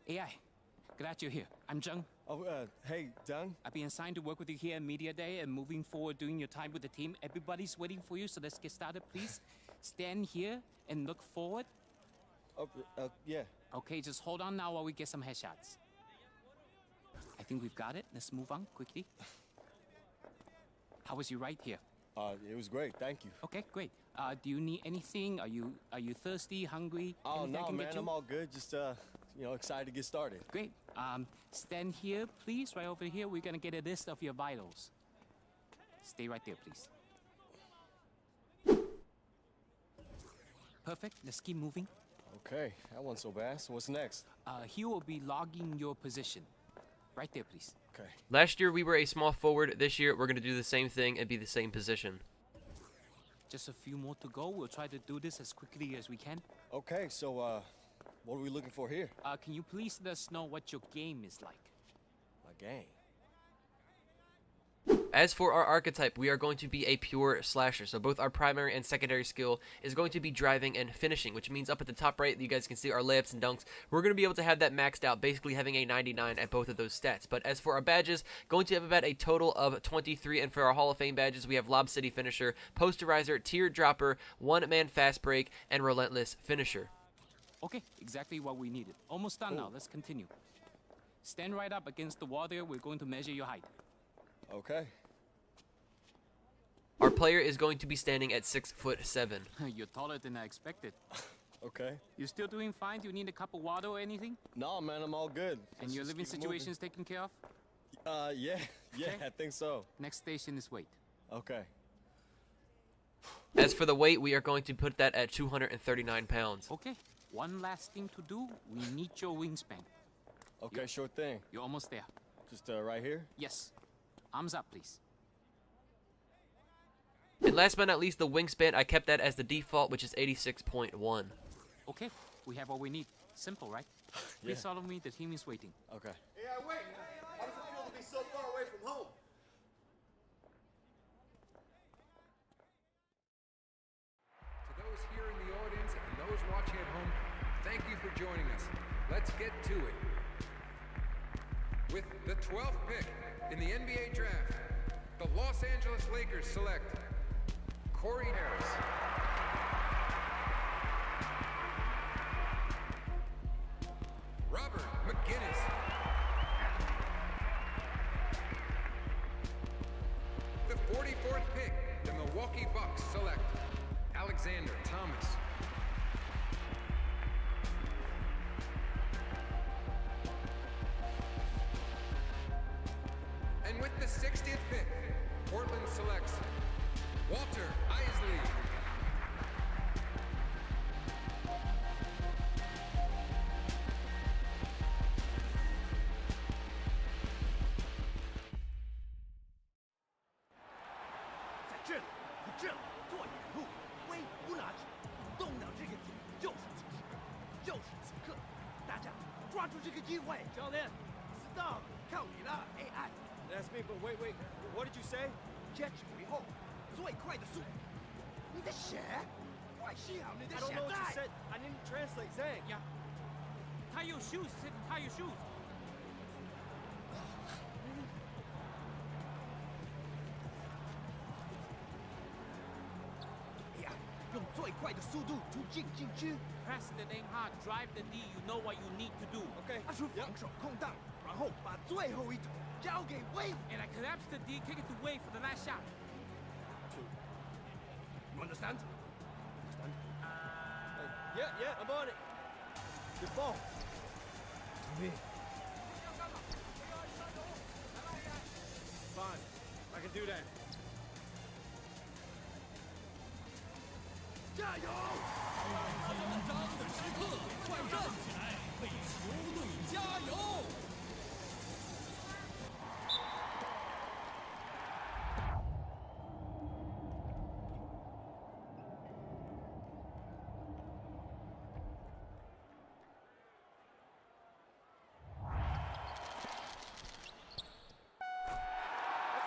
AI, glad you're here. I'm Zheng. Oh, hey, Zheng. I've been assigned to work with you here at Media Day and moving forward during your time with the team. Everybody's waiting for you, so let's get started, please. Stand here and look forward. Oh, yeah. Okay, just hold on now while we get some headshots. I think we've got it. Let's move on quickly. How was your ride here? It was great, thank you. Okay, great. Do you need anything? Are you thirsty, hungry? Oh, Anything I no, can man, get you? I'm all good. Just, excited to get started. Great. Stand here, please, right over here. We're gonna get a list of your vitals. Stay right there, please. Perfect. Let's keep moving. Okay, that wasn't so bad. So what's next? He will be logging your position. Right there, please. Okay. Last year we were a small forward. This year we're going to do the same thing and be the same position. Just a few more to go. We'll try to do this as quickly as we can. Okay, so, what are we looking for here? Can you please let us know what your game is like? My game. As for our archetype, we are going to be a pure slasher. So both our primary and secondary skill is going to be driving and finishing, which means up at the top right, you guys can see our layups and dunks. We're going to be able to have that maxed out, basically having a 99 at both of those stats. But as for our badges, going to have about a total of 23. And for our Hall of Fame badges, we have Lob City Finisher, Posterizer, Teardropper, One-Man Fast Break, and Relentless Finisher. Okay, exactly what we needed. Almost done now. Let's continue. Stand right up against the wall there. We're going to measure your height. Okay. Our player is going to be standing at 6'7". You're taller than I expected. Okay. You still doing fine? Do you need a cup of water or anything? No, man, I'm all good. And your living situation is taken care of? Yeah, Okay. I think so. Next station is weight. Okay. As for the weight, we are going to put that at 239 pounds. Okay. One last thing to do. We need your wingspan. Okay, sure thing. You're almost there. Just, right here? Yes. Arms up, please. And last but not least, the wingspan, I kept that as the default, which is 86.1. Okay. We have what we need. Simple, right? Please follow me. The team is waiting. Okay. Hey, wait! How does it feel to be so far away from home? To those here in the audience and those watching at home, thank you for joining us. Let's get to it. With the 12th pick in the NBA draft, the Los Angeles Lakers select Corey Harris, Robert McGinnis, the 44th pick, the Milwaukee Bucks select Alexander Thomas, and with the 60th pick, Portland selects Walter Isley. That's me, but wait. What did you say? 接球以后，最快的速度。你在写？快写啊！你在 I don't 写 know what you 带 said. I didn't translate, Zhang. Yeah. Tie your shoes. He said to tie your shoes. 哎呀，用最快的速度出进禁区。 Press the name hard. Drive the D. You know what you need to do. Okay. 他出防守空档，然后把最后一投交给威。 And I collapse the D. Kick it to Wade for the last shot. You understand? Yeah, I'm on it. Good ball. To me. Fine. I can do that. 加油！紧张的时刻，快站起来，为球队加油！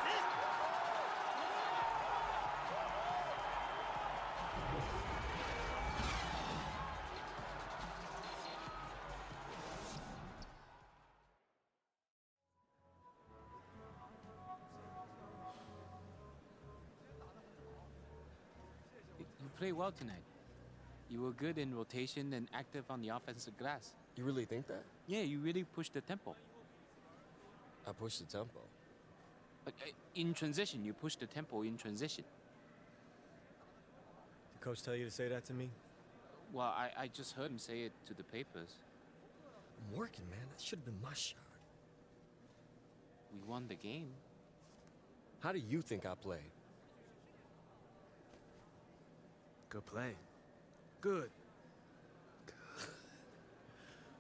Hey, played well tonight. You were good in rotation and active on the offensive glass. You really think that? Yeah, you really pushed the tempo. I pushed the tempo. In transition, you pushed the tempo in transition. Did coach tell you to say that to me? Well, I just heard him say it to the papers. I'm working, man. That should have been my shot. We won the game. How do you think I played? Good play. Good.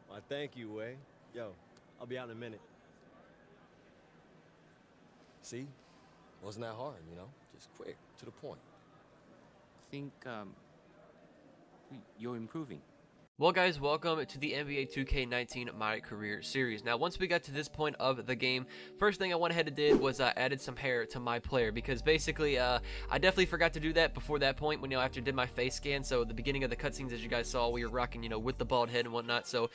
Why, thank you, Wei. Yo, I'll be out in a minute. See? Wasn't that hard, you know? Just quick, to the point. I think you're improving. Well guys, welcome to the NBA 2K19 MyCareer series. Now once we got to this point of the game, first thing I went ahead and did was added some hair to my player, because basically I definitely forgot to do that before that point when, after I did my face scan. So at the beginning of the cutscenes, as you guys saw, we were rocking, with the bald head and whatnot. So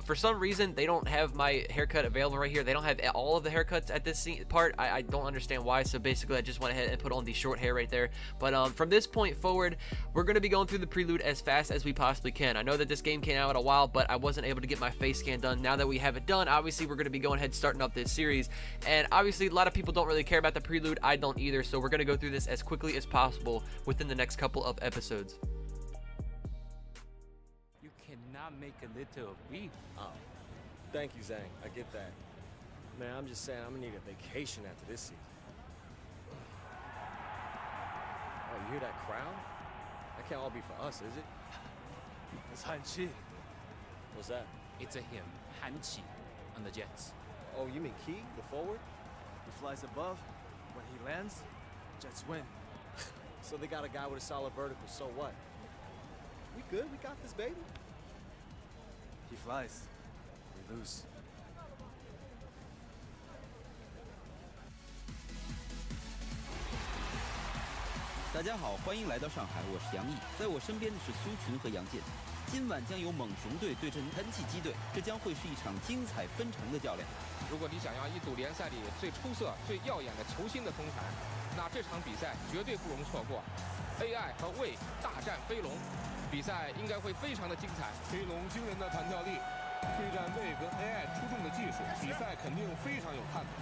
for some reason, they don't have my haircut available right here. They don't have all of the haircuts at this part. I don't understand why. So basically I just went ahead and put on the short hair right there. But from this point forward, we're going to be going through the Prelude as fast as we possibly can. I know that this game came out a while, but I wasn't able to get my face scan done. Now that we have it done, obviously we're going to be going ahead starting up this series, and obviously a lot of people don't really care about the Prelude. I don't either, so we're going to go through this as quickly as possible within the next couple of episodes. You cannot make a litter of beef. Oh, thank you, Zhang. I get that. Man, I'm just saying I'm gonna need a vacation after this season. Oh, you hear that crowd? That can't all be for us, is it? It's Han-Chi. What's that? It's a him, Han-Chi, on the Jets. Oh, you mean Key, the forward? He flies above. When he lands, Jets win. So they got a guy with a solid vertical, so what? We good? We got this, baby? He flies. We lose. 大家好，欢迎来到上海，我是杨毅，在我身边的是苏群和杨健。今晚将由猛熊队对阵喷气机队，这将会是一场精彩纷呈的较量。如果你想要一睹联赛里最出色、最耀眼的球星的风采，那这场比赛绝对不容错过。AI 和魏大战飞龙，比赛应该会非常的精彩。飞龙惊人的弹跳力，对战魏跟 AI 出众的技术，比赛肯定非常有看头。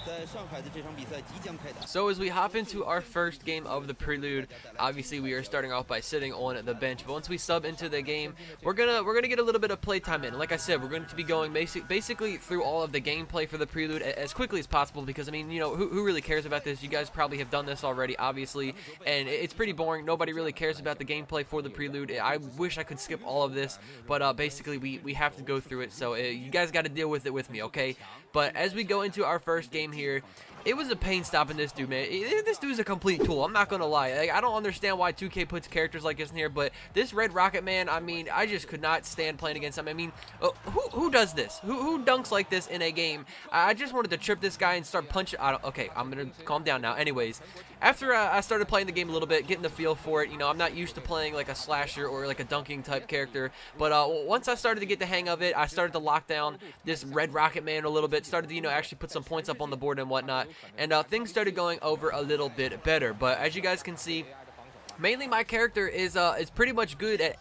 在上海的这场比赛即将开打。 So as we hop into our first game of the Prelude, obviously we are starting off by sitting on the bench. But once we sub into the game, we're gonna get a little bit of playtime in. Like I said, we're going to be going basically through all of the gameplay for the Prelude as quickly as possible, because I mean, who really cares about this? You guys probably have done this already, obviously, and it's pretty boring. Nobody really cares about the gameplay for the Prelude. I wish I could skip all of this, but basically we have to go through it. So you guys got to deal with it with me, okay? But as we go into our first game here, it was a pain stopping this dude, man. This dude's a complete tool. I'm not gonna lie. Like, I don't understand why 2K puts characters like this in here, but this Red Rocket Man, I mean, I just could not stand playing against him. I mean, who does this? Who dunks like this in a game? I just wanted to trip this guy and start punching. Okay, I'm gonna calm down now. Anyways, after I started playing the game a little bit, getting the feel for it, I'm not used to playing like a slasher or like a dunking type character, but once I started to get the hang of it, I started to lock down this Red Rocket Man a little bit, started to, actually put some points up on the board and whatnot, and things started going over a little bit better. But as you guys can see, mainly my character is pretty much good at,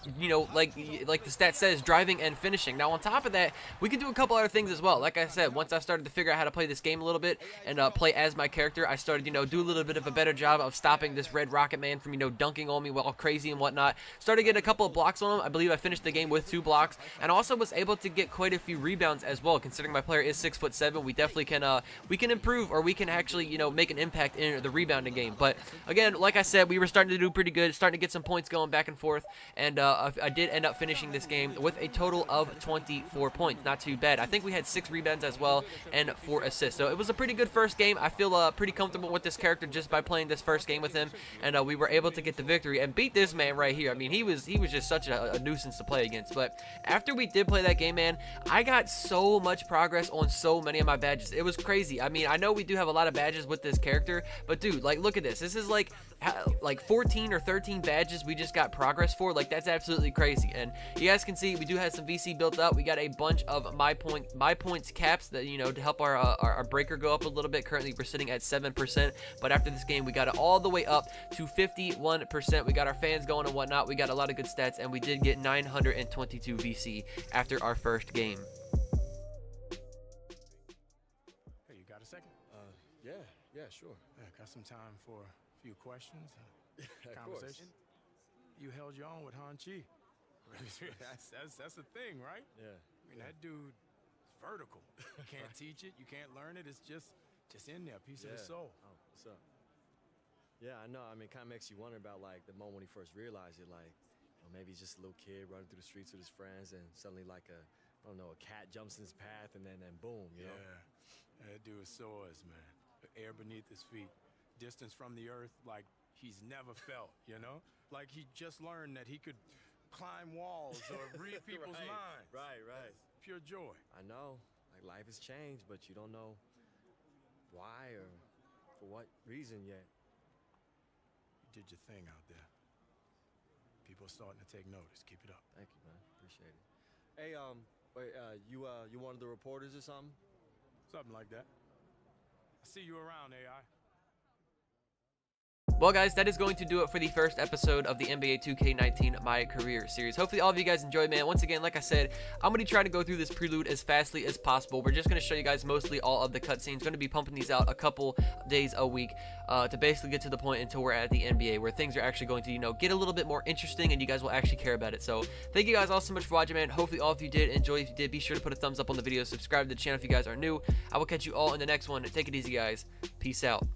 like the stat says, driving and finishing. Now on top of that, we can do a couple other things as well. Like I said, once I started to figure out how to play this game a little bit and play as my character, I started, do a little bit of a better job of stopping this Red Rocket Man from, dunking on me all crazy and whatnot. Started to get a couple of blocks on him. I believe I finished the game with 2 blocks, and also was able to get quite a few rebounds as well. Considering my player is 6'7", we definitely can improve, or we can actually, make an impact in the rebounding game. But again, like I said, we were starting to do pretty good, starting to get some points going back and forth, and I did end up finishing this game with a total of 24 points. Not too bad. I think we had 6 rebounds as well and 4 assists. So it was a pretty good first game. I feel pretty comfortable with this character just by playing this first game with him, and we were able to get the victory and beat this man right here. I mean, he was just such a nuisance to play against. But after we did play that game, man, I got so much progress on so many of my badges. It was crazy. I mean, I know we do have a lot of badges with this character, but dude, like, look at this. This is like like 14 or 13 badges we just got progress for. Like, that's absolutely crazy. And you guys can see we do have some VC built up. We got a bunch of my points caps that, you know, to help our breaker go up a little bit. Currently we're sitting at 7%, but after this game we got it all the way up to 51%. We got our fans going and whatnot. We got a lot of good stats, and we did get 922 VC after our first game. Hey, you got a second? Yeah, sure. Yeah, got some time for a few questions, Of conversation. You held your own with Han Chi. that's the thing, right? Yeah. I mean, that dude is vertical. You can't teach it. You can't learn it. It's just in there, piece of the soul. Oh, what's up? Yeah, I know. I mean, it kind of makes you wonder about, like, the moment when he first realized it. Like, you know, maybe he's just a little kid running through the streets with his friends, and suddenly, like, a cat jumps in his path, and then boom, you know? That dude soars, man. The air beneath his feet. Distance from the earth like he's never felt, you know? Like he just learned that he could climb walls or read people's minds. Right. It's pure joy. I know. Like, life has changed, but you don't know why or for what reason yet. You did your thing out there. People are starting to take notice. Keep it up. Thank you, man. Appreciate it. Hey, wait, you one of the reporters or something? Something like that. I see you around, AI. Well, guys, that is going to do it for the first episode of the NBA 2K19 MyCareer series. Hopefully all of you guys enjoyed, man. Once again, like I said, I'm going to try to go through this prelude as fastly as possible. We're just going to show you guys mostly all of the cutscenes. Going to be pumping these out a couple days a week to basically get to the point until we're at the NBA, where things are actually going to, you know, get a little bit more interesting and you guys will actually care about it. So thank you guys all so much for watching, man. Hopefully all of you did enjoy. If you did, be sure to put a thumbs up on the video. Subscribe to the channel if you guys are new. I will catch you all in the next one. Take it easy, guys. Peace out.